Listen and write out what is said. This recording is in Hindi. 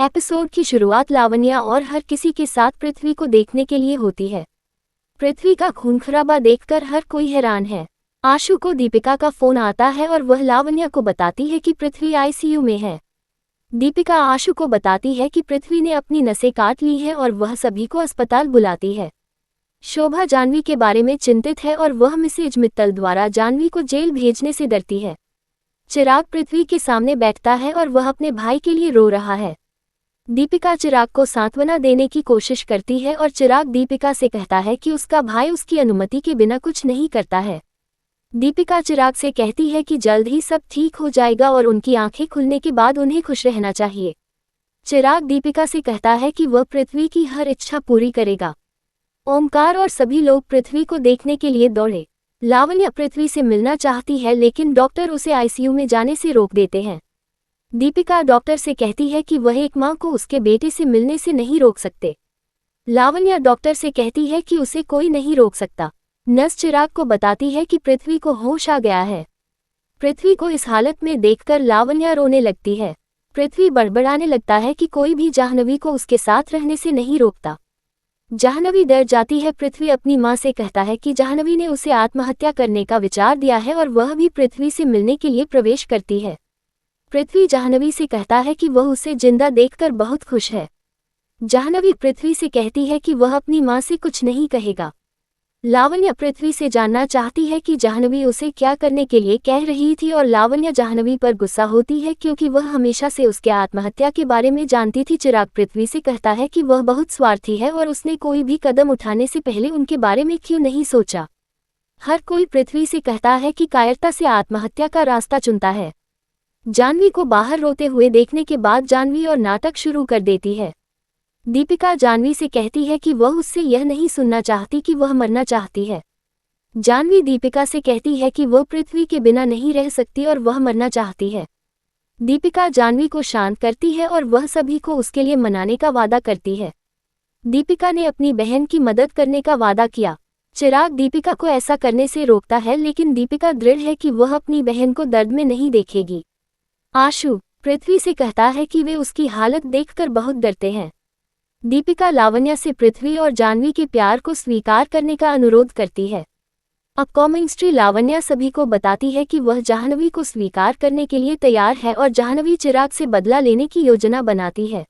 एपिसोड की शुरुआत लावण्या और हर किसी के साथ पृथ्वी को देखने के लिए होती है। पृथ्वी का खून-खराबा देखकर हर कोई हैरान है। आशु को दीपिका का फोन आता है और वह लावण्या को बताती है कि पृथ्वी आईसीयू में है। दीपिका आशु को बताती है कि पृथ्वी ने अपनी नसें काट ली हैं और वह सभी को अस्पताल बुलाती है। शोभा जाह्नवी के बारे में चिंतित है और वह मिसेज मित्तल द्वारा जाह्नवी को जेल भेजने से डरती है। चिराग पृथ्वी के सामने बैठता है और वह अपने भाई के लिए रो रहा है। दीपिका चिराग को सांत्वना देने की कोशिश करती है और चिराग दीपिका से कहता है कि उसका भाई उसकी अनुमति के बिना कुछ नहीं करता है। दीपिका चिराग से कहती है कि जल्द ही सब ठीक हो जाएगा और उनकी आंखें खुलने के बाद उन्हें खुश रहना चाहिए। चिराग दीपिका से कहता है कि वह पृथ्वी की हर इच्छा पूरी करेगा। ओमकार और सभी लोग पृथ्वी को देखने के लिए दौड़े। लावण्या पृथ्वी से मिलना चाहती है लेकिन डॉक्टर उसे आईसीयू में जाने से रोक देते हैं। दीपिका डॉक्टर से कहती है कि वह एक मां को उसके बेटे से मिलने से नहीं रोक सकते। लावण्या डॉक्टर से कहती है कि उसे कोई नहीं रोक सकता। नर्स चिराग को बताती है कि पृथ्वी को होश आ गया है। पृथ्वी को इस हालत में देखकर लावण्या रोने लगती है। पृथ्वी बड़बड़ाने लगता है कि कोई भी जाह्नवी को उसके साथ रहने से नहीं रोकता। जाह्नवी डर जाती है। पृथ्वी अपनी मां से कहता है कि जाह्नवी ने उसे आत्महत्या करने का विचार दिया है और वह भी पृथ्वी से मिलने के लिए प्रवेश करती है। पृथ्वी जाह्नवी से कहता है कि वह उसे जिंदा देखकर बहुत खुश है। जाह्नवी पृथ्वी से कहती है कि वह अपनी मां से कुछ नहीं कहेगा। लावण्या पृथ्वी से जानना चाहती है कि जाह्नवी उसे क्या करने के लिए कह रही थी और लावण्या जाह्नवी पर गुस्सा होती है क्योंकि वह हमेशा से उसके आत्महत्या के बारे में जानती थी। चिराग पृथ्वी से कहता है कि वह बहुत स्वार्थी है और उसने कोई भी कदम उठाने से पहले उनके बारे में क्यों नहीं सोचा। हर कोई पृथ्वी से कहता है कि कायरता से आत्महत्या का रास्ता चुनता है। जाह्नवी को बाहर रोते हुए देखने के बाद जाह्नवी और नाटक शुरू कर देती है। दीपिका जाह्नवी से कहती है कि वह उससे यह नहीं सुनना चाहती कि वह मरना चाहती है। जाह्नवी दीपिका से कहती है कि वह पृथ्वी के बिना नहीं रह सकती और वह मरना चाहती है। दीपिका जाह्नवी को शांत करती है और वह सभी को उसके लिए मनाने का वादा करती है। दीपिका ने अपनी बहन की मदद करने का वादा किया। चिराग दीपिका को ऐसा करने से रोकता है लेकिन दीपिका दृढ़ है कि वह अपनी बहन को दर्द में नहीं देखेगी। आशु पृथ्वी से कहता है कि वे उसकी हालत देखकर बहुत डरते हैं। दीपिका लावण्या से पृथ्वी और जाह्नवी के प्यार को स्वीकार करने का अनुरोध करती है। अपकमिंग स्त्री लावण्या सभी को बताती है कि वह जाह्नवी को स्वीकार करने के लिए तैयार है और जाह्नवी चिराग से बदला लेने की योजना बनाती है।